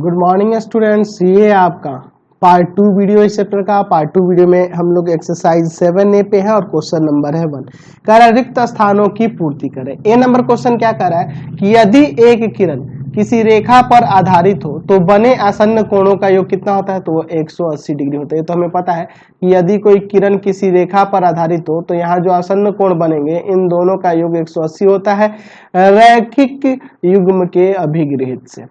Good morning students, ये आपका part 2 video इस चैप्टर का। पार्ट 2 वीडियो में हम लोग एक्सरसाइज 7A पे है और क्वेश्चन नंबर है 1। कह रहा है रिक्त स्थानों की पूर्ति करें। ए नंबर क्वेश्चन क्या कह रहा है कि यदि एक किरण किसी रेखा पर आधारित हो तो बने आसन्न कोणों का योग कितना होता है, तो वो 180 डिग्री होता है। तो हमें पता है कि यदि कोई किरण किसी रेखा पर आधारित हो तो यहाँ जो आसन्न कोण बनेंगे इन दोनों का योग 180 होता है रैखिक युग्म के अभिगृहित से।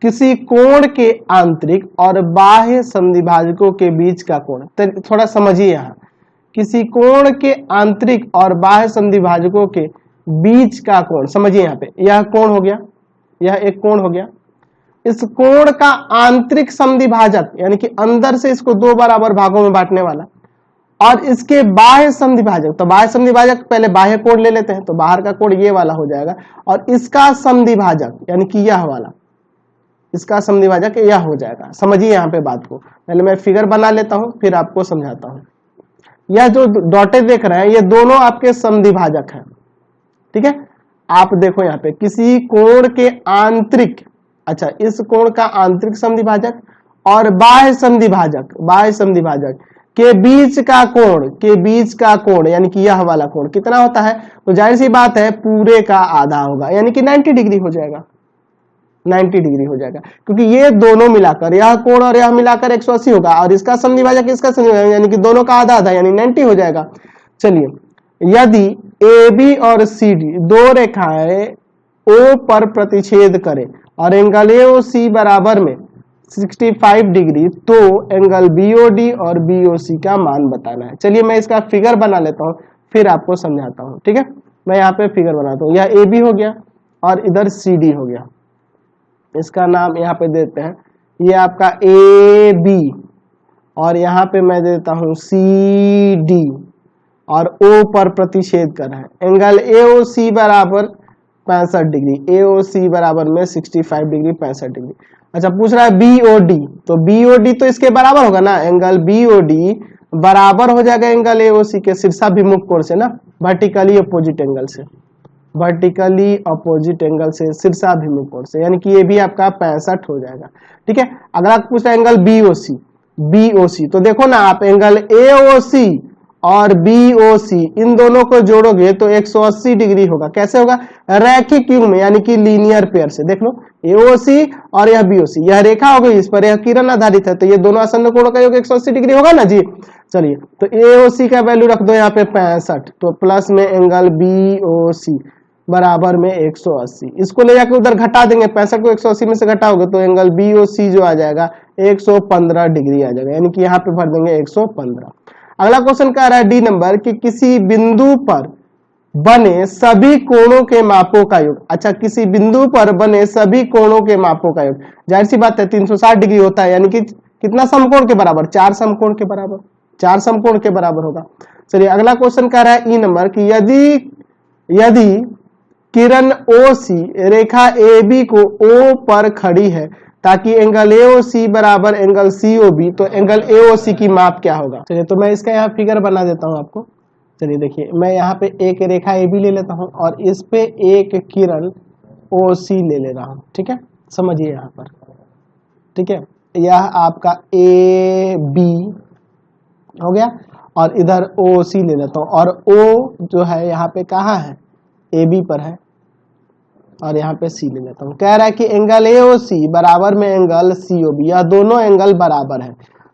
किसी कोण के आंतरिक और बाह्य समद्विभाजकों के बीच का कोण, तो थोड़ा समझिए यहाँ, किसी कोण के आंतरिक और बाह्य समद्विभाजकों के बीच का कोण समझिए। यहाँ पे यह कोण हो गया, यह एक कोण हो गया। इस कोण का आंतरिक समद्विभाजक यानी कि अंदर से इसको दो बराबर भागों में बांटने वाला, और इसके बाह्य समद्विभाजक, तो बाह्य समद्विभाजक पहले बाह्य कोण ले लेते हैं, तो बाहर का कोण ये वाला हो जाएगा, और इसका समद्विभाजक यानी कि यह वाला, इसका समद्विभाजक यह हो जाएगा। समझिए यहाँ पे बात को, पहले मैं फिगर बना लेता हूं फिर आपको समझाता हूं। यह जो डॉटेड देख रहे हैं ये दोनों आपके समद्विभाजक हैं, ठीक है। आप देखो यहाँ पे किसी कोण के आंतरिक, अच्छा इस कोण का आंतरिक समद्विभाजक और बाह्य समद्विभाजक, बाह्य समद्विभाजक के बीच का कोण यानी कि यह वाला कोण कितना होता है, तो जाहिर सी बात है पूरे का आधा होगा, यानी कि 90 डिग्री हो जाएगा, 90 डिग्री हो जाएगा, क्योंकि ये दोनों मिलाकर यह कोण और यह मिलाकर 180 होगा, और इसका समद्विभाजक इसका समद्विभाजक यानी कि दोनों का आधा आधा यानी 90 हो जाएगा। चलिए, यदि AB और CD दो रेखाएं O पर प्रतिच्छेद करें और एंगल AOC बराबर में 65 डिग्री, तो एंगल BOD और BOC का मान बताना है। चलिए मैं इसका फिगर बना लेता हूं फिर आपको समझाता हूं, ठीक है। मैं यहाँ पे फिगर बनाता हूं, यह AB हो गया और इधर CD हो गया, इसका नाम यहाँ पे देते हैं, ये आपका AB और यहाँ पे मैं देता हूँ CD, और O पर प्रतिच्छेद कर रहा है। एंगल AOC बराबर 65 डिग्री, AOC बराबर में 65 डिग्री 65 डिग्री। अच्छा पूछ रहा है BOD, तो BOD तो इसके बराबर होगा ना, एंगल BOD बराबर हो जाएगा एंगल AOC के शीर्षाभिमुख कोण से ना, वर्टिकली अपोजिट एंगल से, वर्टिकली अपोजिट एंगल से शीर्षाभिमुख कोण से, यानी कि ये भी आपका 65 हो जाएगा, ठीक है। अगला पूछा एंगल BOC, तो देखो ना आप एंगल AOC और BOC इन दोनों को जोड़ोगे तो 180 डिग्री होगा। कैसे होगा, रैखिक युग्म यानी कि लीनियर पेयर से। देख लो AOC और यह BOC, यह रेखा हो गई, इस पर यह किरण आधारित है, तो ये दोनों आसन्न कोणों का योग 180 डिग्री होगा ना जी। चलिए तो AOC का वैल्यू रख दो यहाँ पे 65, तो प्लस में एंगल BOC बराबर में 180, इसको ले जाकर उधर घटा देंगे, 65 को 180 में से घटाओगे तो एंगल BOC जो आ जाएगा 115 डिग्री आ जाएगा, यानी कि यहाँ पे भर देंगे 115। अगला क्वेश्चन कह रहा है डी नंबर कि किसी बिंदु पर बने सभी कोणों के मापों का योग, अच्छा किसी बिंदु पर बने सभी कोणों के मापों का योग, जाहिर सी बात है 360 डिग्री होता है, यानी कि कितना समकोण के बराबर, 4 समकोण के बराबर, 4 समकोण के बराबर होगा। चलिए अगला क्वेश्चन कह रहा है ई नंबर कि यदि किरण OC रेखा AB को O पर खड़ी है ताकि एंगल AOC बराबर एंगल COB, तो एंगल AOC की माप क्या होगा। चलिए तो मैं इसका यहाँ फिगर बना देता हूँ आपको। चलिए देखिए मैं यहाँ पे एक रेखा AB ले लेता हूँ और इस पे एक किरण OC ले रहा हूँ, ठीक है। समझिए यहाँ पर, ठीक है, यह आपका AB हो गया और इधर OC ले लेता हूँ, और O जो है यहाँ पे कहाँ है, AB पर है, और यहाँ पे C ले लेता हूँ। कह रहा है कि एंगल AOC बराबर में एंगल COB, यह दोनों एंगल बराबर है,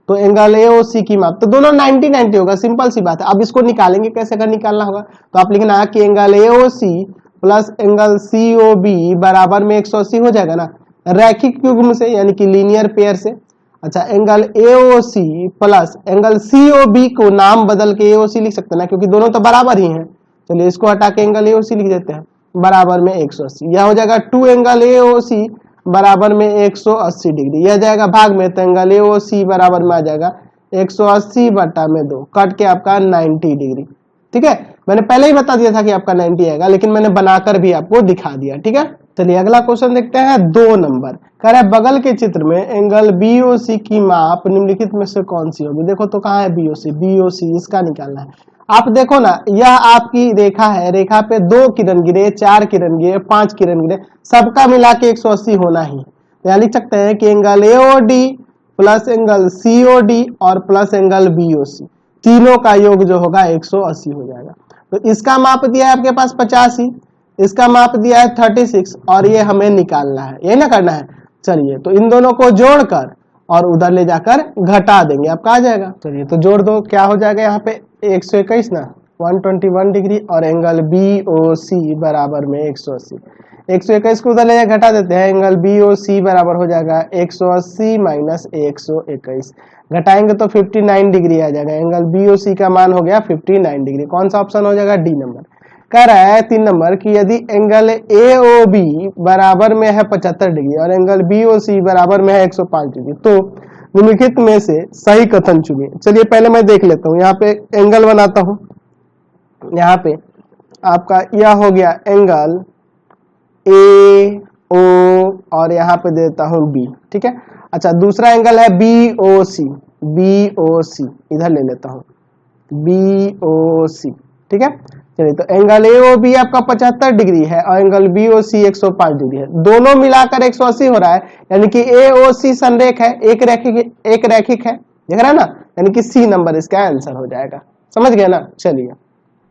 तो एंगल AOC की माप तो दोनों 90-90 होगा, सिंपल सी बात है। अब इसको निकालेंगे, कैसे अगर निकालना होगा तो आप लिखना है कि angle AOC plus angle COB बराबर में 180 हो जाएगा ना, रैखिक युग्म से यानी कि लीनियर पेयर से। अच्छा angle AOC plus angle COB को नाम बदल के AOC लिख सकते हैं ना, क्योंकि दोनों तो बराबर ही हैं। चलिए इसको हटा के एंगल AOC लिख देते हैं, बराबर में 180, यह हो जाएगा 2 एंगल AOC बराबर में 180 डिग्री, यह जाएगा भाग में, तो एंगल AOC बराबर में आ जाएगा 180 बटा में 2, कट के आपका 90 डिग्री, ठीक है। मैंने पहले ही बता दिया था कि आपका 90 आएगा, लेकिन मैंने बनाकर भी आपको दिखा दिया, ठीक है। चलिए अगला क्वेश्चन देखते हैं 2 नंबर। कह रहा है बगल के चित्र में एंगल BOC की माप निम्नलिखित में से कौन सी होगी। देखो तो कहाँ है BOC, इसका निकालना है। आप देखो ना, यह आपकी रेखा है, रेखा पे 2 किरण गिरे, 4 किरण गिरे, 5 किरण गिरे, सबका मिला के 180 होना ही, यहाँ लिख सकते हैं कि angle AOD plus angle COD और प्लस एंगल BOC तीनों का योग जो होगा 180 हो जाएगा। तो इसका माप दिया है आपके पास 85, इसका माप दिया है 36 और ये हमें निकालना है, यही ना करना है। चलिए तो इन दोनों को जोड़कर और उधर ले जाकर घटा देंगे, आपका आ जाएगा। चलिए तो जोड़ दो, क्या हो जाएगा यहाँ पे 121 ना 121 डिग्री और एंगल BOC बराबर में 180। 121 को उधर ले जाकर घटा देते हैं, एंगल BOC बराबर हो जाएगा 180 माइनस 121, घटाएंगे तो 59 डिग्री आ जाएगा। एंगल BOC का मान हो गया 59 डिग्री। कौन सा ऑप्शन हो जाएगा? D number. कह रहा है 3 नंबर कि यदि एंगल AOB बराबर में है 75 डिग्री और एंगल BOC बराबर में है 105 डिग्री तो निम्नलिखित में से सही कथन चुनिए। चलिए पहले मैं देख लेता हूँ, यहाँ पे एंगल बनाता हूँ। यहाँ पे आपका यह हो गया एंगल AO और यहाँ पे देता हूँ B, ठीक है। अच्छा दूसरा एंगल है BOC, इधर ले लेता हूँ BOC, ठीक है। चलिए तो एंगल AOB आपका 75 डिग्री है और एंगल BOC 105 डिग्री है, दोनों मिलाकर 180 हो रहा है, यानी कि AOC संरेख है, एक रैखिक है, देख रहे हैं ना, यानी कि C नंबर इसका आंसर हो जाएगा। समझ गए ना। चलिए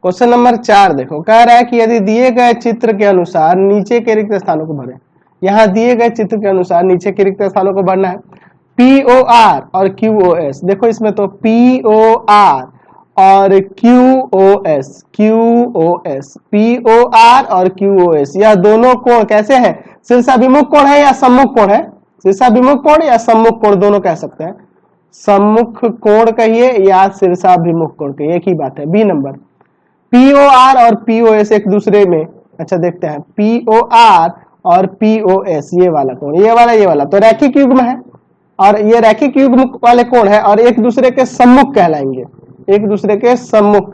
क्वेश्चन नंबर 4 देखो, कह रहा है कि यदि दिए गए चित्र के अनुसार नीचे के रिक्त स्थानों को भरें। यहाँ दिए गए चित्र के अनुसार नीचे के रिक्त स्थानों को भरना है। POR और QOS, देखो इसमें तो POR और QOS, POR और QOS यह दोनों कोण कैसे हैं? शीर्षाभिमुख कोण है या सम्मुख कोण है? शीर्षाभिमुख कोण या सम्मुख कोण दोनों कह सकते हैं। सम्मुख कोण कहिए या शीर्षाभिमुख कोण कहिए, एक ही बात है। बी नंबर, POR और POS एक दूसरे में, अच्छा देखते हैं POR और POS ये वाला कोण, ये वाला तो रैखिक युग्म है और ये रैखिक युग्म वाले कोण है और एक दूसरे के सम्मुख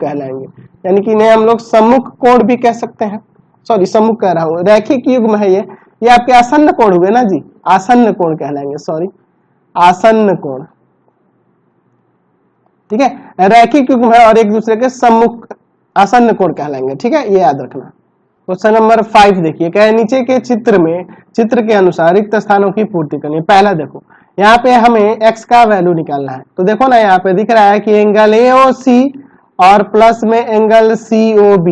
कहलाएंगे, यानी कि इन्हें हम लोग सम्मुख कोण भी कह सकते हैं। सॉरी सम्मुख कह रहा हूं, रैखिक युग्म है ये आपके आसन्न कोण हुए ना जी, आसन्न कोण कहलाएंगे, सॉरी आसन्न कोण, ठीक है। रैखिक युग्म है और एक दूसरे के सम्मुख आसन्न कोण कहलाएंगे, ठीक है, ये याद रखना। क्वेश्चन नंबर 5 देखिए, क्या है नीचे के चित्र के अनुसार रिक्त स्थानों की पूर्ति करनी। पहला देखो यहाँ पे हमें x का वैल्यू निकालना है, तो देखो ना यहाँ पे दिख रहा है कि एंगल AOC और प्लस में एंगल COB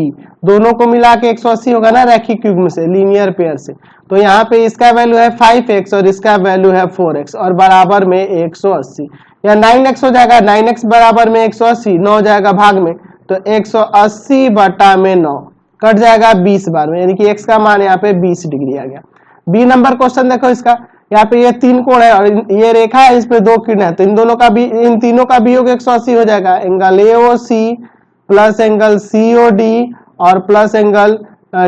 दोनों को मिला के 180 होगा ना रैखिक युग्म से, लीनियर पेयर से। तो यहाँ पे इसका वैल्यू है 5x और इसका वैल्यू है 4x और बराबर में 180, या 9x हो जाएगा, 9x बराबर में 180, 9 जाएगा भाग में तो 180 बटा में 9 कट जाएगा 20 बार में, यानी कि x का मान यहाँ पे 20 डिग्री आ गया। बी नंबर क्वेश्चन देखो इसका, यहाँ पे ये 3 कोण है और ये रेखा है, इस पे 2 किरण है, तो इन तीनों का भी योग 180 हो जाएगा। Angle AOC plus angle COD और प्लस एंगल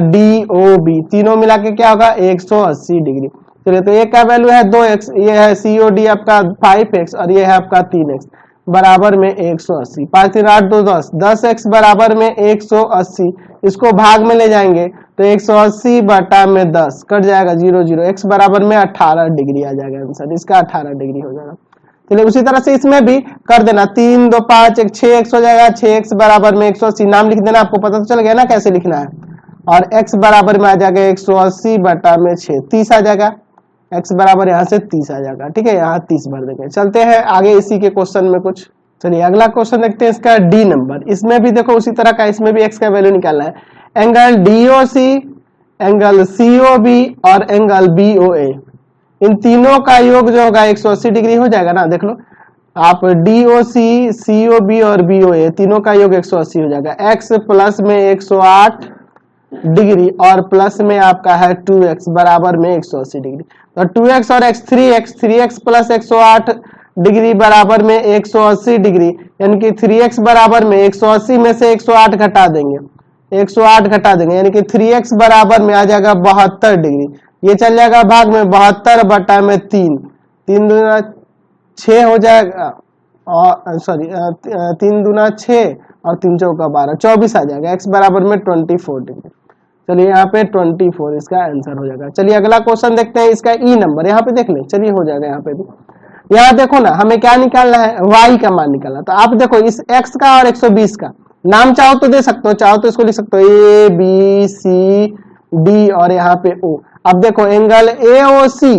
DOB तीनों मिला के क्या होगा 180 डिग्री। चलिए तो एक का वैल्यू है 2x, ये है COD आपका 5x और ये है आपका 3x बराबर में 180, 5 3 8 2 10, 10x बराबर में 180, इसको भाग में ले जाएंगे तो 180 बटा में 10 कट जाएगा 0 0, x बराबर में 18 डिग्री आ जाएगा आंसर, इसका 18 डिग्री हो जाएगा। चलिए उसी तरह से इसमें भी कर देना, 3 2 5 1 6x हो जाएगा, 6x बराबर में 180, नाम लिख देना, आपको पता तो चल गया ना कैसे लिखना है, और x बराबर में आ जाएगा 180 बटा में 6, 30 आ जाएगा, x बराबर यहाँ से 30 आ जाएगा, ठीक है, यहाँ 30 भर देंगे। चलते हैं आगे इसी के क्वेश्चन में कुछ। चलिए अगला क्वेश्चन देखते हैं, इसका डी नंबर, इसमें भी देखो उसी तरह का, इसमें भी x का वैल्यू निकालना है। एंगल DOC, एंगल COB और एंगल BOA इन तीनों का योग जो होगा 180 डिग्री हो जाएगा ना, देख लो आप DOC, COB और BOA तीनों का योग 180 हो जाएगा। x प्लस में 108 डिग्री और प्लस में आपका है 2x बराबर में 180 डिग्री, तो 2x और x 3x प्लस 108 डिग्री बराबर में 180 डिग्री, यानी कि 3x बराबर में 180 में से 108 घटा देंगे, 108 घटा देंगे, यानी कि 3x बराबर में आ जाएगा 72 डिग्री, ये चल जाएगा भाग में 72 बटा में 3 दूना 6 हो जाएगा, और सॉरी 3 दूना 6 और 3 चौका 12 24 आ जाएगा, x बराबर में 24 डिग्री। चलिए यहाँ पे 24 इसका आंसर हो जाएगा। चलिए अगला क्वेश्चन देखते हैं, इसका ई नंबर, यहाँ पे देख लें, चलिए हो जाएगा यहाँ पे भी। यहाँ देखो ना हमें क्या निकालना है, y का मान निकालना, तो आप देखो इस x का और 120 का नाम चाहो तो दे सकते हो, चाहो तो इसको लिख सकते हो A B C D और यहाँ पे O। अब देखो एंगल AOC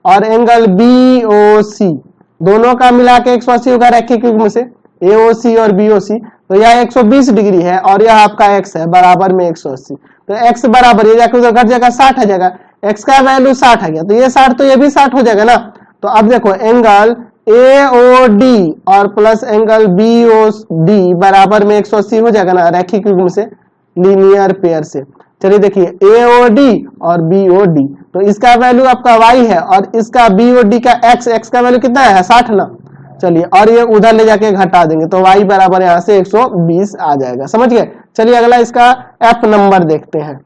और एंगल BOC दोनों का मिला के 180 होगा रैखिक युग्म से, AOC और BOC। तो यह 120 डिग्री है और यह आपका x है बराबर में 180। तो x बराबर ये जाकर उधर घट जाएगा 60 आ जाएगा, x का वैल्यू 60 आ गया तो ये 60 तो ये भी 60 हो जाएगा ना। तो अब देखो एंगल AOD और प्लस एंगल BOD बराबर में 180 हो जाएगा ना रैखिक युग्म से, लीनियर पेयर से। चलिए देखिए AOD और BOD तो इसका वैल्यू आपका y है और इसका BOD का x का वैल्यू कितना है 60 ना। चलिए और ये उधर ले जाके घटा देंगे तो y बराबर यहाँ से 120 आ जाएगा, समझ गए। चलिए अगला इसका F नंबर देखते हैं।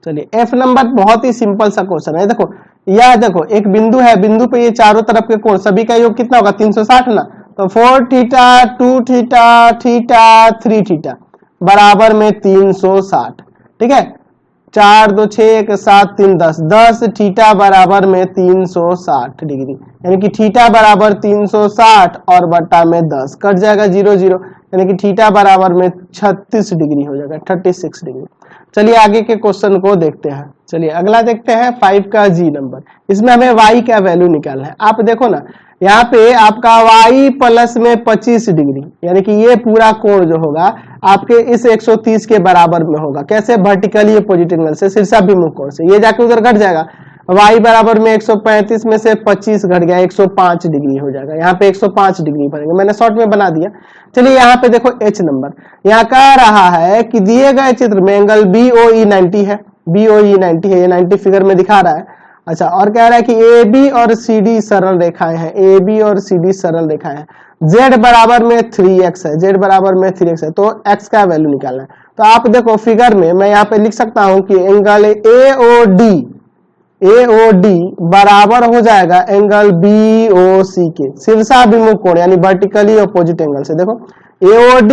चलिए F नंबर बहुत ही सिंपल सा क्वेश्चन है। देखो यह देखो एक बिंदु है, बिंदु पे ये चारों तरफ के कोण सभी का योग कितना होगा 360 ना। तो 4 थीटा 2 थीटा थीटा 3 थीटा बराबर में 360, ठीक है। 4 2 6 1 7 3 10 थीटा बराबर में 360 डिग्री, यानी कि थीटा बराबर 360 और बट्टा में 10 कट जाएगा 0 0, यानी कि थीटा बराबर में 36 डिग्री हो जाएगा 36 डिग्री। चलिए आगे के क्वेश्चन को देखते हैं। चलिए अगला देखते हैं 5 का G नंबर। इसमें हमें y का वैल्यू निकालना है। आप देखो ना यहाँ पे आपका y प्लस में 25 डिग्री, यानी कि ये पूरा कोण जो होगा आपके इस 130 के बराबर में होगा। कैसे? वर्टिकली अपोजिट एंगल से, शीर्षाभिमुख कोण से। ये जाके उधर घट जाएगा, y बराबर में 135 में से 25 घट गया 105 डिग्री हो जाएगा। यहाँ पे 105 डिग्री बनेगा, मैंने शॉर्ट में बना दिया। चलिए यहाँ पे देखो H नंबर, यहाँ कह रहा है कि दिए गए चित्र में एंगल BOE 90 है, BOE 90 है, ये 90 फिगर में दिखा रहा है। अच्छा, और कह रहा है कि AB और CD सरल रेखाएं हैं, AB और CD सरल रेखाएं हैं। Z बराबर में 3x है, Z बराबर में 3x है, तो x का वैल्यू निकालना है। तो आप देखो फिगर में मैं यहाँ पे लिख सकता हूँ कि एंगल AOD बराबर हो जाएगा एंगल BOC के, शीर्षाभिमुख कोण यानी वर्टिकली अपोजिट एंगल से। देखो AOD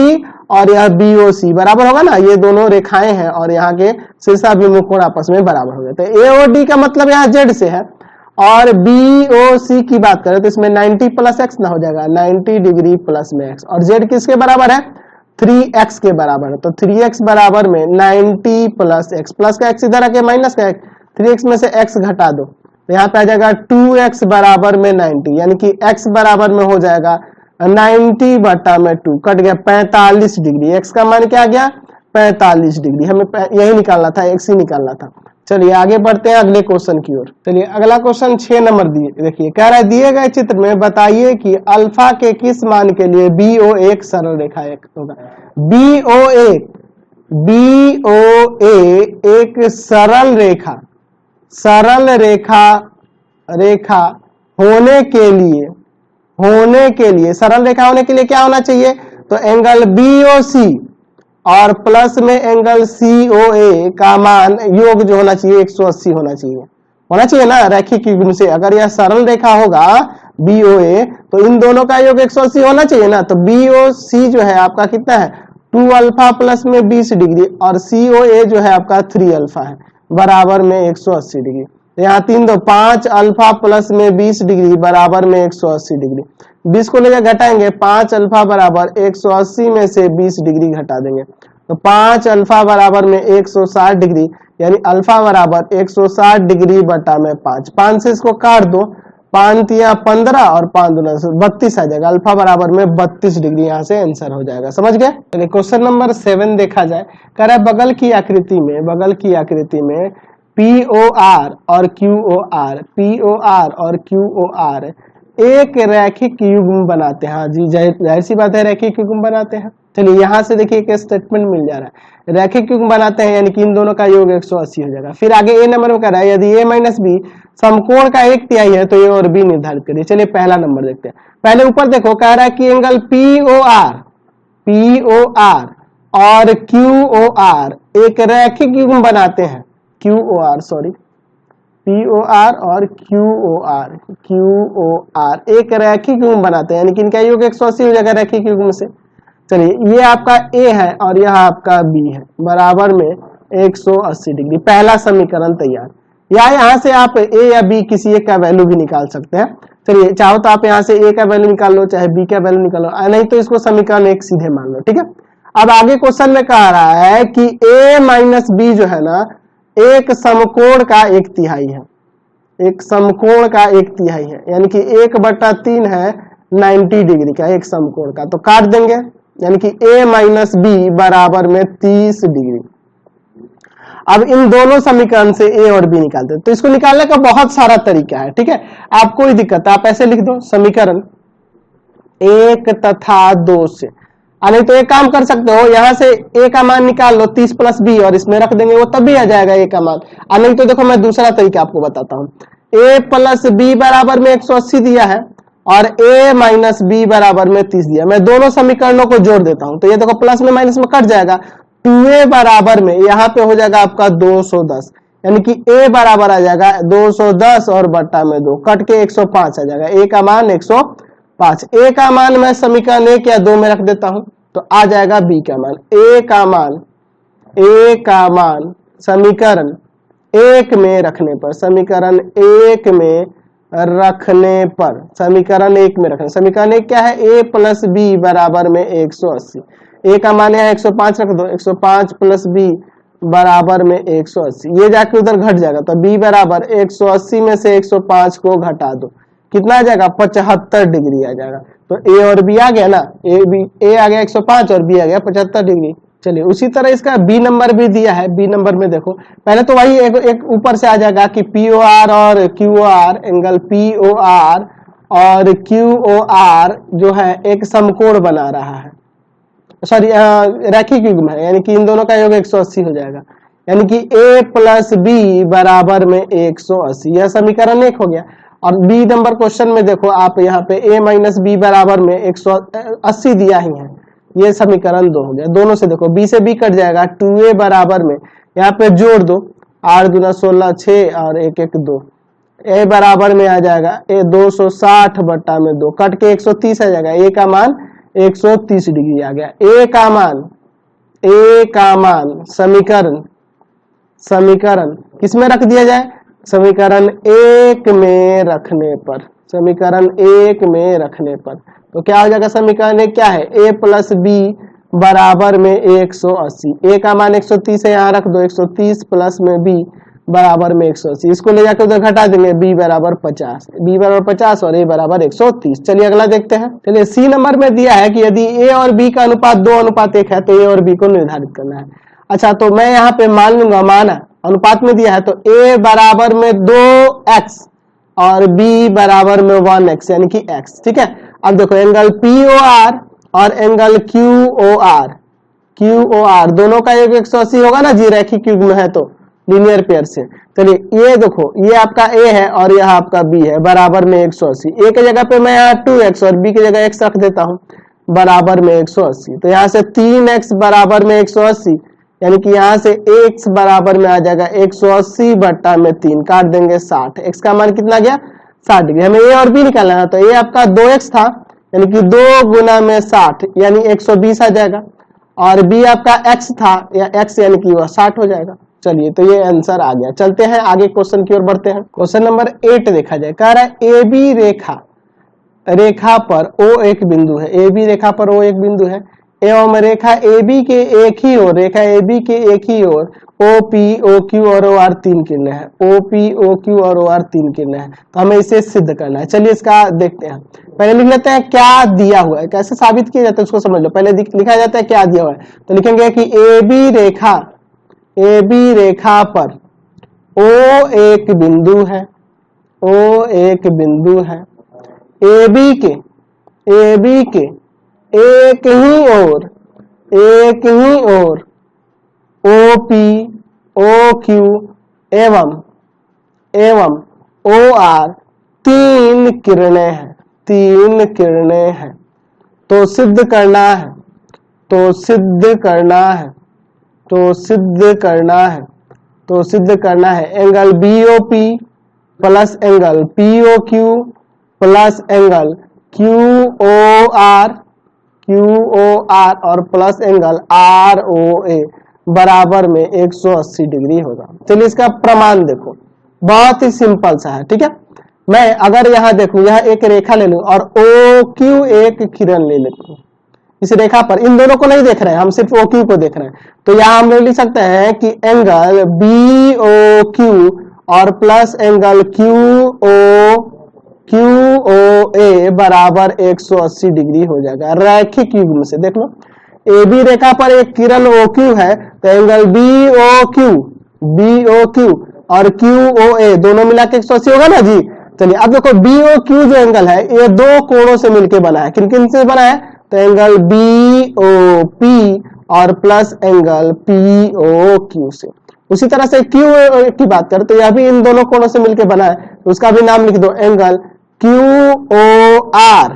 और यह BOC बराबर होगा ना, ये दोनों रेखाएं हैं और यहाँ के शीर्षाभिमुख कोण आपस में बराबर हो गए। तो AOD का मतलब यहाँ Z से है और BOC की बात करें तो इसमें 90 प्लस x ना हो जाएगा 90 डिग्री प्लस में x, और Z किसके बराबर है 3x के बराबर है। तो 3x बराबर में 90 प्लस x, प्लस का x इधर आके माइनस का x, 3x में से x घटा दो तो यहाँ पे आ जाएगा 2x बराबर में 90, यानी कि x बराबर में हो जाएगा 90 बटा में 2 कट गया 45 डिग्री। x का मान क्या आ गया 45 डिग्री, हमें यही निकालना था, x ही निकालना था। चलिए आगे बढ़ते हैं अगले क्वेश्चन की ओर। चलिए अगला क्वेश्चन 6 नंबर देखिए, कह रहा है दिए गए चित्र में बताइए कि अल्फा के किस मान के लिए BO एक सरल रेखा होगा। BOA एक सरल रेखा होने के लिए सरल रेखा होने के लिए क्या होना चाहिए, तो एंगल BOC और प्लस में एंगल COA का मान योग जो होना चाहिए 180 होना चाहिए ना रैखिक युग्म से। अगर यह सरल रेखा होगा BOA तो इन दोनों का योग 180 होना चाहिए ना। तो BOC जो है आपका कितना है 2 अल्फा प्लस में 20 डिग्री और COA जो है आपका 3 अल्फा है बराबर में 180 डिग्री। यहाँ 3 2 5 अल्फा प्लस में 20 डिग्री बराबर में 180 डिग्री। 20 को लेकर घटाएंगे 5 अल्फा बराबर 180 में से 20 डिग्री घटा देंगे तो 5 अल्फा बराबर में 160 डिग्री, यानी अल्फा बराबर 160 डिग्री बटा में 5 से इसको काट दो, 5 या 15 और 5 दूना 32 आ जाएगा। अल्फा बराबर में 32 डिग्री यहाँ से आंसर हो जाएगा, समझ गए। चलिए क्वेश्चन नंबर 7 देखा जाए। कह रहा है बगल की आकृति में POR और QOR एक रैखिक युग्म बनाते हैं। हाँ जी, जाहिर सी बात है रैखिक युग्म बनाते हैं। चलिए यहाँ से देखिए एक स्टेटमेंट मिल जा रहा है, रैखिक युग्म बनाते हैं यानी कि इन दोनों का योग 180 हो जाएगा। फिर आगे A नंबर में कह रहा है यदि A माइनस B समकोण का 1/3 है तो A और B निर्धारित करिए। चलिए पहला नंबर देखते हैं। पहले ऊपर देखो, कह रहा है कि एंगल POR और QOR एक रैखिक युग्म बनाते हैं। POR और QOR एक रैखिक युग्म बनाते हैं, यानी कि इनका योग 180 हो जाएगा रैखिक युग्म से। चलिए ये आपका A है और यह आपका B है बराबर में 180 डिग्री। पहला समीकरण तैयार। या यहाँ से आप A या B किसी एक का वैल्यू भी निकाल सकते हैं। चलिए चाहो तो आप यहाँ से A का वैल्यू निकाल लो, चाहे B का वैल्यू निकाल लो, नहीं तो इसको समीकरण 1 सीधे मान लो, ठीक है। अब आगे क्वेश्चन में कह रहा है कि A माइनस B जो है ना एक समकोण का 1/3 है। एक समकोण का 1/3 है, यानी कि 1/3 है 90 डिग्री का एक समकोण का, तो काट देंगे, यानी कि a माइनस बी बराबर में 30 डिग्री। अब इन दोनों समीकरण से a और b निकालते हैं। तो इसको निकालने का बहुत सारा तरीका है, ठीक है। आप कोई दिक्कत है आप ऐसे लिख दो, समीकरण 1 तथा 2 से, नहीं तो एक काम कर सकते हो, यहां से a का मान निकाल लो 30 प्लस b और इसमें रख देंगे, वो तब भी आ जाएगा a का मान। नहीं तो देखो मैं दूसरा तरीका आपको बताता हूं, a प्लस बी बराबर में 180 दिया है और a माइनस बी बराबर में 30 दिया। मैं दोनों समीकरणों को जोड़ देता हूं, तो ये देखो प्लस में माइनस में कट जाएगा, 2a बराबर में यहाँ पे हो जाएगा आपका 210, यानी कि a बराबर आ जाएगा 210 और बट्टा में 2 कट के 105 आ जाएगा, a का मान 105। a का मान मैं समीकरण 1 या 2 में रख देता हूं, तो आ जाएगा b का मान। a का मान समीकरण 1 में रखने पर, समीकरण 1 में रखने पर, समीकरण 1 में रखने, समीकरण 1 क्या है, a प्लस बी बराबर में 180, a का मान है 105 रख दो, 105 प्लस b बराबर में 180, ये जाके उधर घट जाएगा, तो b बराबर 180 में से 105 को घटा दो, कितना आ जाएगा 75 डिग्री आ जाएगा। तो a और b आ गया ना, a आ गया 105 और b आ गया 75 डिग्री। चलिए उसी तरह इसका b नंबर भी दिया है, b नंबर में देखो पहले तो वही एक ऊपर से आ जाएगा कि POR और QOR, एंगल POR और QOR जो है एक समकोण बना रहा है, सॉरी रैखिक युग्म है, यानी कि इन दोनों का योग 180 हो जाएगा, यानी कि a प्लस बी बराबर में 180, यह समीकरण 1 हो गया। और बी नंबर क्वेश्चन में देखो आप यहाँ पे a माइनस बी बराबर में 180 दिया ही है, ये समीकरण 2 हो गया। दोनों से देखो b से b कट जाएगा, 2a बराबर में यहाँ पे जोड़ दो, 8 दूना 16 6 और 1 1 2, a बराबर में आ जाएगा 260 बट्टा में 2 कट के 130 आ जाएगा, a का मान 130 डिग्री आ गया। a का मान समीकरण किसमें रख दिया जाए, समीकरण 1 में रखने पर, समीकरण 1 में रखने पर, तो क्या हो जाएगा, समीकरण 1 क्या है, a प्लस बी बराबर में 180, a का मान 130 है, यहाँ रख दो, 130 प्लस में b बराबर में 180, इसको ले जाकर उधर घटा देंगे, b बराबर 50 और a बराबर 130। चलिए अगला देखते हैं। चलिए सी नंबर में दिया है कि यदि a और b का अनुपात 2:1 है तो a और b को निर्धारित करना है। अच्छा तो मैं यहाँ पे मान लूंगा, माना अनुपात में दिया है तो a बराबर में 2x और b बराबर में 1x, यानी कि x, ठीक है। अब देखो एंगल POR और एंगल QOR दोनों का योग 180 होगा ना जी, रैखिक युग्म है तो लीनियर पेयर से। चलिए ये देखो, ये आपका a है और यह आपका b है, बराबर में 180, a की जगह पे मैं यहाँ 2x और b की जगह x रख देता हूँ, बराबर में 180, तो यहाँ से 3x बराबर में 180, यानी कि यहाँ से x बराबर में आ जाएगा 180 बट्टा में 3, काट देंगे 60, x का मान कितना गया 60 डिग्री। हमें a और b निकालना है, तो a आपका 2x था, यानी कि 2 गुना में 60 यानी 120 आ जाएगा, और b आपका x था, या x यानी कि वह 60 हो जाएगा। चलिए तो ये आंसर आ गया। चलते हैं आगे क्वेश्चन की ओर बढ़ते हैं। क्वेश्चन नंबर 8 देखा जाए, कह रहा है AB रेखा पर O एक बिंदु है, AB रेखा पर O एक बिंदु है एवं रेखा AB के एक ही ओर, रेखा AB के एक ही ओर OP OQ और OR 3 किरणें हैं, OP OQ और OR 3 किरणें हैं, तो हमें इसे सिद्ध करना है। चलिए इसका देखते हैं, पहले लिख लेते हैं क्या दिया हुआ है, कैसे साबित किया जाता है उसको समझ लो। पहले लिखा जाता है क्या दिया हुआ है, तो लिखेंगे कि AB रेखा पर O एक बिंदु है, O एक बिंदु है, AB के एक ही ओर OP OQ एवं OR 3 किरणें हैं, तो सिद्ध करना है angle BOP plus angle POQ plus angle QOR और प्लस एंगल ROA बराबर में 180 डिग्री होगा। चलिए इसका प्रमाण देखो, बहुत ही सिंपल सा है, ठीक है। मैं अगर यहाँ देखूं, यहाँ एक रेखा ले लूं और OQ एक किरण ले लेता हूं, इस रेखा पर इन दोनों को नहीं देख रहे हैं, हम सिर्फ OQ को देख रहे हैं, तो यहाँ हम लोग लिख सकते हैं कि एंगल BOQ और प्लस एंगल QOA बराबर 180 डिग्री हो जाएगा रैखिक युग्म से। देख लो ए बी रेखा पर एक किरण OQ है तो एंगल BOQ और QOA दोनों मिला के 180 होगा ना जी। चलिए अब देखो BOQ जो एंगल है ये दो कोणों से मिलकर बना है। किन किन से बना है तो एंगल BOP और प्लस एंगल POQ से। उसी तरह से QO की बात करें तो यह भी इन दोनों कोणों से मिलकर बना है तो उसका भी नाम लिख दो एंगल QOR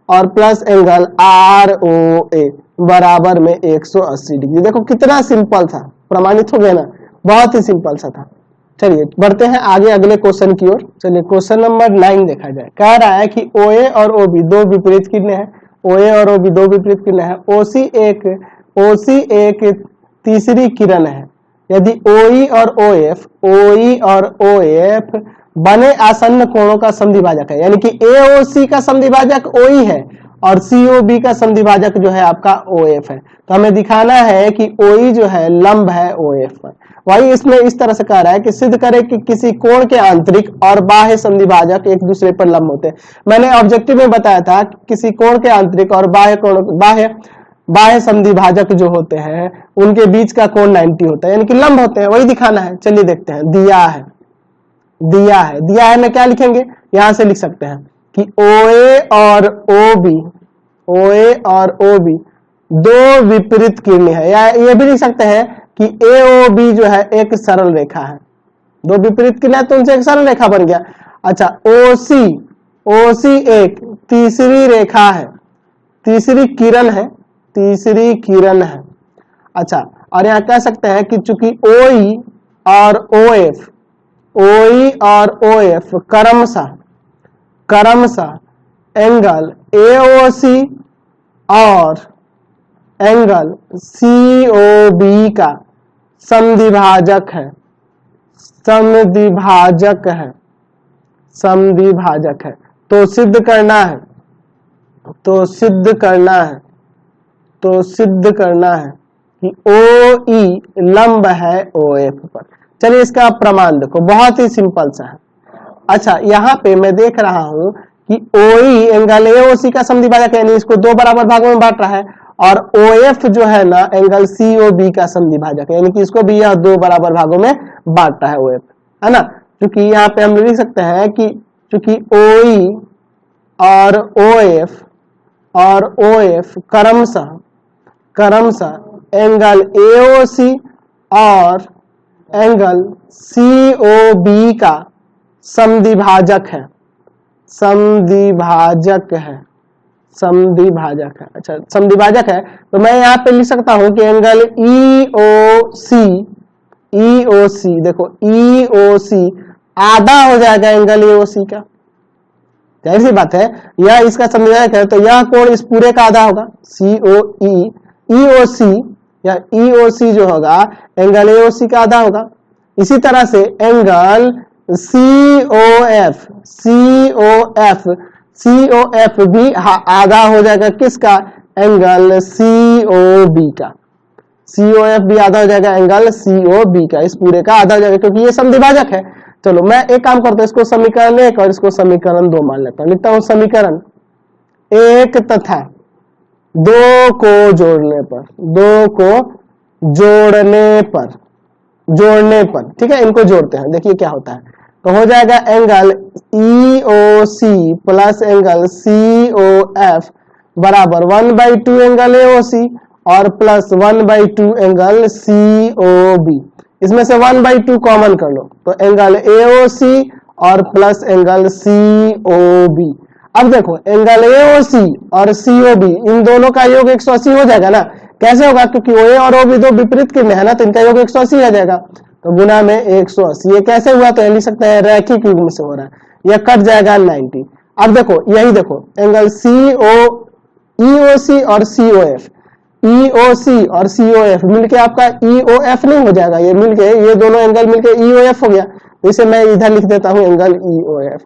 और प्लस एंगल ROA बराबर में 180 डिग्री। देखो कितना सिंपल था, प्रमाणित हो गया ना, बहुत ही सिंपल सा था। चलिए बढ़ते हैं आगे अगले क्वेश्चन की ओर। चलिए क्वेश्चन नंबर 9 देखा जाए। कह रहा है कि OA और OB दो विपरीत किरणें हैं। OA और OB दो विपरीत किरणें हैं। OC एक तीसरी किरण है। यदि OE और OF बने आसन्न कोणों का समद्विभाजक है, यानी कि AOC का समद्विभाजक OE है और COB का समद्विभाजक जो है आपका OF है, तो हमें दिखाना है कि OE जो है लंब है OF पर। वही इसमें इस तरह से कह रहा है कि सिद्ध करे कि किसी कोण के आंतरिक और बाह्य समद्विभाजक एक दूसरे पर लंब होते हैं। मैंने ऑब्जेक्टिव में बताया था कि किसी कोण के आंतरिक और बाह्य समद्विभाजक जो होते हैं उनके बीच का कोण 90 होता है, यानी कि लंब होते हैं, वही दिखाना है। चलिए देखते हैं। दिया है में क्या लिखेंगे, यहां से लिख सकते हैं कि OA और OB दो विपरीत किरणें हैं, या ये भी लिख सकते हैं कि AOB जो है एक सरल रेखा है। दो विपरीत किरणें तो उनसे एक सरल रेखा बन गया। अच्छा OC एक तीसरी रेखा है, तीसरी किरण है। अच्छा और यहां कह सकते हैं कि चूंकि OE और OF क्रमशः एंगल AOC और एंगल COB का समद्विभाजक है तो सिद्ध करना है कि OE लंब है OF पर। चलिए इसका प्रमाण देखो, बहुत ही सिंपल सा है। अच्छा यहाँ पे मैं देख रहा हूं कि OE एंगल AOC का समद्विभाजक है, यानी इसको दो बराबर भागों में बांट रहा है, और OF जो है ना एंगल COB का समद्विभाजक है, यानी कि इसको भी यह दो बराबर भागों में बांटता है OF, है ना। क्योंकि यहाँ पे हम लिख सकते हैं कि चूंकि OE और OF क्रमशः एंगल AOC और एंगल COB का समद्विभाजक है। अच्छा समद्विभाजक है तो मैं यहाँ पे लिख सकता हूं कि एंगल EOC देखो EOC आधा हो जाएगा एंगल AOC का, जाहिर सी बात है, यह इसका समद्विभाजक है तो यह कोण इस पूरे का आधा होगा। EOC जो होगा एंगल AOC का आधा होगा। इसी तरह से एंगल COF भी आधा हो जाएगा किसका, एंगल COB का। COF भी आधा हो जाएगा एंगल COB का, इस पूरे का आधा हो जाएगा क्योंकि ये समद्विभाजक है। चलो मैं एक काम करता हूं, इसको समीकरण 1 और इसको समीकरण 2 मान लेता हूं। लिखता हूं समीकरण 1 तथा 2 को जोड़ने पर ठीक है, इनको जोड़ते हैं, देखिए क्या होता है। तो हो जाएगा angle EOC plus angle COF बराबर 1/2 एंगल AOC और प्लस 1/2 एंगल COB। इसमें से 1/2 कॉमन कर लो तो एंगल AOC और प्लस एंगल COB। अब देखो एंगल AOC और COB इन दोनों का योग 180 हो जाएगा ना। कैसे होगा, क्योंकि OA और OB दो विपरीत किरणें है ना, तो इनका योग 180 आ जाएगा, तो गुना में 180। ये कैसे हुआ, तो लिख सकते हैं रैखिक युग्म से हो रहा है, यह कट जाएगा 90। अब देखो यही देखो एंगल EOC और COF मिलके आपका EOF नहीं हो जाएगा, ये मिलके ये दोनों एंगल मिलके EOF हो गया। इसे मैं इधर लिख देता हूं एंगल EOF।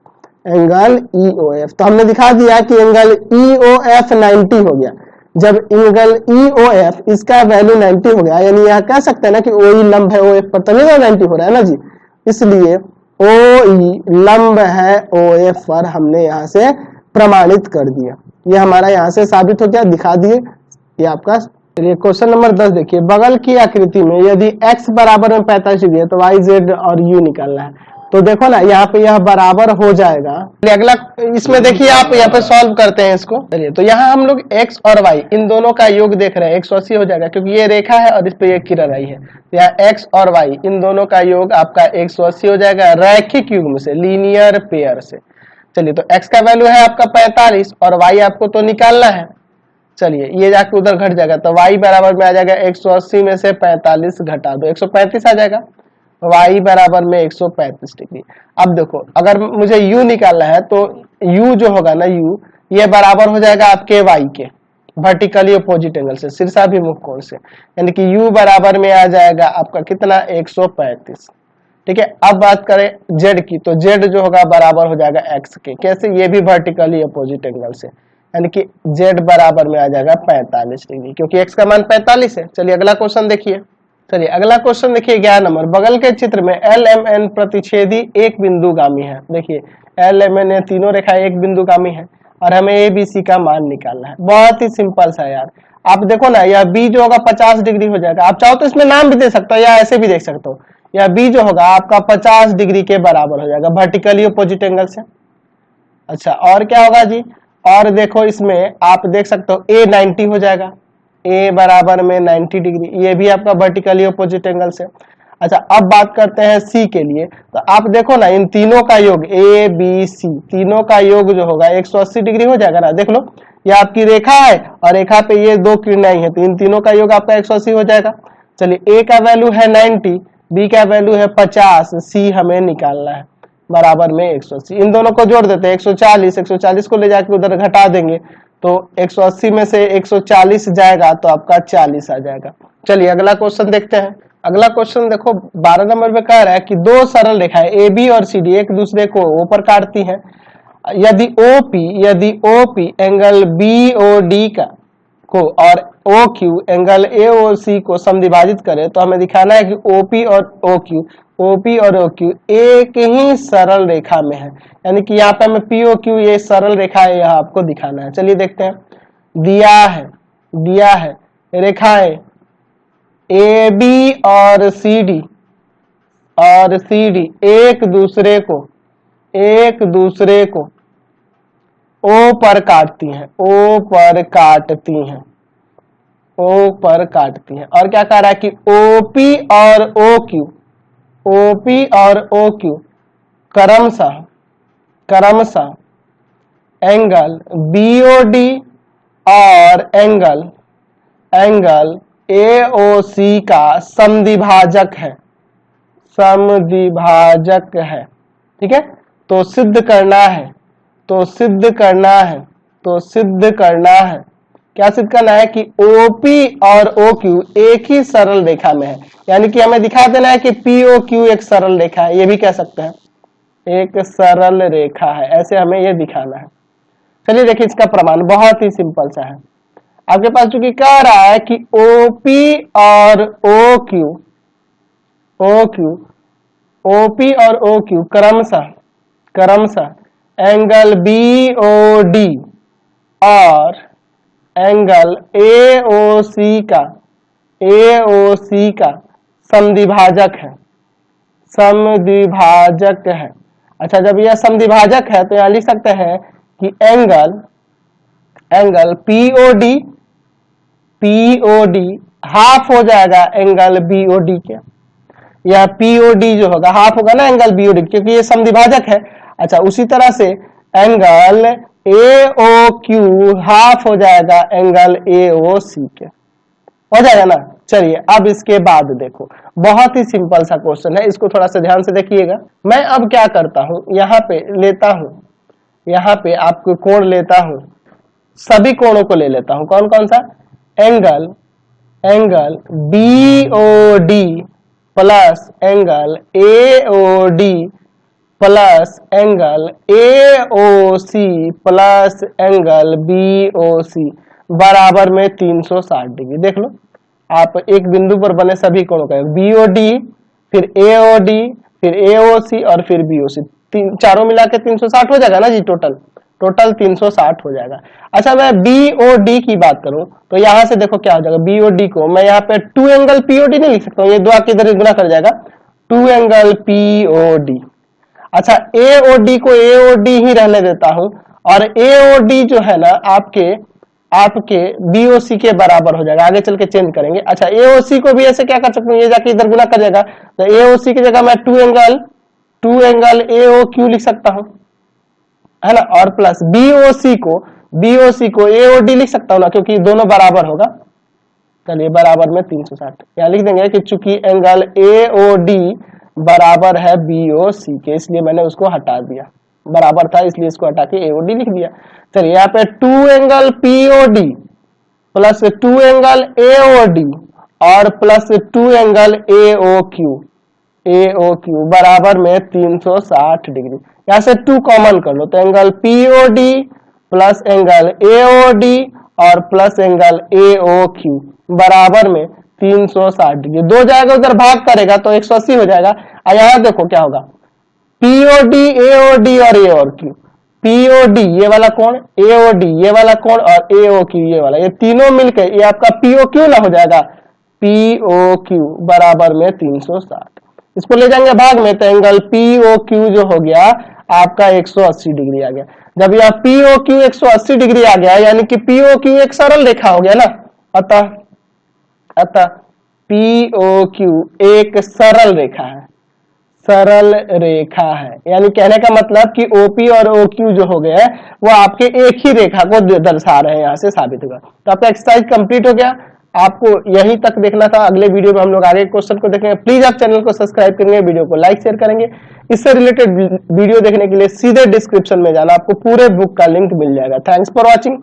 तो हमने दिखा दिया कि एंगल EOF 90 हो गया। जब एंगल EOF इसका वैल्यू 90 हो गया, यानी यहाँ कह सकते हैं ना कि OE लंब है OF पर, तभी ना 90 हो रहा है ना जी, इसलिए OE लंब है OF पर, हमने यहाँ से प्रमाणित कर दिया। ये हमारा यहाँ से साबित हो गया, दिखा दिए। ये आपका चलिए क्वेश्चन नंबर 10 देखिए, बगल की आकृति में यदि x बराबर में 45 डिग्री है तो y z और u निकालना है। तो देखो ना यहाँ पे यह बराबर हो जाएगा। अगला इसमें देखिए, आप यहाँ पे सॉल्व करते हैं इसको। चलिए तो यहाँ हम लोग x और y इन दोनों का योग देख रहे हैं, 180 हो जाएगा क्योंकि ये रेखा है और इस पे ये किरण आई है। यहाँ x और y इन दोनों का योग आपका 180 हो जाएगा रैखिक युग्म से, लीनियर पेयर से। चलिए तो x का वैल्यू है आपका 45 और y आपको तो निकालना है। चलिए ये जाके उधर घट जाएगा तो y बराबर में आ जाएगा 180 में से 45 घटा दो 135 आ जाएगा, y बराबर में 135 डिग्री। अब देखो अगर मुझे u निकालना है तो u जो होगा ना u, ये बराबर हो जाएगा आपके y के वर्टिकली अपोजिट एंगल से, शीर्षाभिमुख कोण से, यानी कि u बराबर में आ जाएगा आपका कितना 135। ठीक है, अब बात करें z की, तो z जो होगा बराबर हो जाएगा x के, कैसे, ये भी वर्टिकली अपोजिट एंगल से, यानी कि z बराबर में आ जाएगा 45 डिग्री, क्योंकि x का मान 45 है। चलिए अगला क्वेश्चन देखिए। चलिए अगला क्वेश्चन देखिए 11 नंबर, बगल के चित्र में LMN प्रतिच्छेदी एक बिंदुगामी है। देखिए LMN ये तीनों रेखाएं एक बिंदुगामी है और हमें ABC का मान निकालना है। बहुत ही सिंपल सा यार, आप देखो ना, यह B जो होगा 50 डिग्री हो जाएगा। आप चाहो तो इसमें नाम भी दे सकते हो या ऐसे भी देख सकते हो। यह B जो होगा आपका 50 डिग्री के बराबर हो जाएगा वर्टिकली अपोजिट एंगल से। अच्छा और क्या होगा जी, और देखो इसमें आप देख सकते हो A 90 हो जाएगा, A बराबर में 90 डिग्री, ये भी आपका वर्टिकली अपोजिट एंगल से। अच्छा अब बात करते हैं C के लिए, तो आप देखो ना इन तीनों का योग ABC, तीनों का योग जो होगा 180 डिग्री हो जाएगा ना। देख लो ये आपकी रेखा है और रेखा पे ये दो किरणें हैं, तो इन तीनों का योग आपका 180 हो जाएगा। चलिए A का वैल्यू है 90, B का वैल्यू है 50, C हमें निकालना है बराबर में 180। इन दोनों को जोड़ देते हैं 140, 140 को ले जाके उधर घटा देंगे तो 180 में से 140 जाएगा तो आपका 40 आ जाएगा। चलिए अगला क्वेश्चन देखते हैं। अगला क्वेश्चन देखो 12 नंबर पे कह रहा है कि दो सरल रेखाएं AB और CD एक दूसरे को O पर काटती हैं। यदि OP एंगल BOD का को और OQ एंगल AOC को समद्विभाजित करे तो हमें दिखाना है कि OP और OQ एक ही सरल रेखा में है, यानी कि यहाँ पे हमें POQ ये सरल रेखा है, यह आपको दिखाना है। चलिए देखते हैं, दिया है रेखाएं AB और CD एक दूसरे को O पर काटती हैं, O पर काटती हैं। और क्या कह रहा है कि OP और OQ क्रमशः एंगल BOD और एंगल AOC का समद्विभाजक है। ठीक है, तो सिद्ध करना है क्या सिद्ध करना है कि OP और OQ एक ही सरल रेखा में है, यानी कि हमें दिखा देना है कि POQ एक सरल रेखा है, ये भी कह सकते हैं एक सरल रेखा है, ऐसे हमें ये दिखाना है। चलिए देखिए इसका प्रमाण बहुत ही सिंपल सा है। आपके पास चूंकि कह रहा है कि OP और OQ क्रमशः एंगल BOD और एंगल AOC का समद्विभाजक है। अच्छा जब यह समद्विभाजक है तो यहां लिख सकते हैं कि एंगल POD हाफ हो जाएगा एंगल BOD के, यह POD जो होगा हाफ होगा ना एंगल BOD, क्योंकि ये समद्विभाजक है। अच्छा उसी तरह से एंगल AOQ हाफ हो जाएगा एंगल AOC के, हो जाएगा ना। चलिए अब इसके बाद देखो, बहुत ही सिंपल सा क्वेश्चन है, इसको थोड़ा सा ध्यान से देखिएगा। मैं अब क्या करता हूं, यहाँ पे आपको कोण लेता हूं, सभी कोणों को ले लेता हूं। कौन कौन सा, angle BOD plus angle AOD plus angle AOC plus angle BOC बराबर में 360 डिग्री। देख लो आप एक बिंदु पर बने सभी कोणों का बीओडी, फिर एओडी, फिर एओसी और फिर बीओसी, चारों मिला के 360 हो जाएगा ना जी। टोटल 360 हो जाएगा। अच्छा मैं बीओडी की बात करूं तो यहां से देखो क्या हो जाएगा, बीओडी को मैं यहाँ पे 2 एंगल पीओडी नहीं लिख सकता हूँ, ये 2 आके इधर गुना कर जाएगा, 2 एंगल पीओडी। अच्छा एओडी को एओडी ही रहने देता हूं और एओडी जो है ना आपके बीओसी के बराबर हो जाएगा, आगे चल के चेंज करेंगे। अच्छा एओसी को भी ऐसे क्या कर सकते हैं, ये जाके इधर गुना कर जाएगा, तो एओसी की जगह मैं 2 एंगल एओ क्यू लिख सकता हूं, है ना, और प्लस बीओसी को एओडी लिख सकता हूं ना, क्योंकि दोनों बराबर होगा। चलिए बराबर में 360 यहां लिख देंगे कि चूंकि एंगल एओडी बराबर है बीओसी के, इसलिए मैंने उसको हटा दिया, बराबर था इसलिए इसको हटा के एओडी लिख दिया। चलिए यहाँ पे 2 angle POD plus 2 angle AOD और प्लस 2 एंगल एओक्यू बराबर में 360 डिग्री। यहां से 2 कॉमन कर लो तो angle POD plus angle AOD और प्लस एंगल एओक्यू बराबर में 360 डिग्री। 2 जाएगा उधर भाग करेगा तो 180 हो जाएगा। और यहां देखो क्या होगा, पीओडी एओडी और एओक्यू, पीओडी ये वाला कोण, एओडी ये वाला कोण और एओक्यू ये वाला, ये तीनों मिलकर ये आपका पीओक्यू ना हो जाएगा, पीओक्यू बराबर में 360। इसको ले जाएंगे भाग में तो एंगल पीओक्यू जो हो गया आपका 180 डिग्री आ गया। जब यह पीओक्यू 180 डिग्री आ गया यानी कि पीओक्यू एक सरल रेखा हो गया ना, अतः पीओक्यू एक सरल रेखा है, यानी कहने का मतलब कि ओपी और ओक्यू जो हो गया वो आपके एक ही रेखा को दर्शा रहे हैं, यहां से साबित होगा। तो आपका एक्सरसाइज कंप्लीट हो गया, आपको यहीं तक देखना था। अगले वीडियो में हम लोग आगे क्वेश्चन को देखेंगे। प्लीज आप चैनल को सब्सक्राइब करेंगे, वीडियो को लाइक शेयर करेंगे। इससे रिलेटेड वीडियो देखने के लिए सीधे डिस्क्रिप्शन में जाना, आपको पूरे बुक का लिंक मिल जाएगा। Thanks for watching.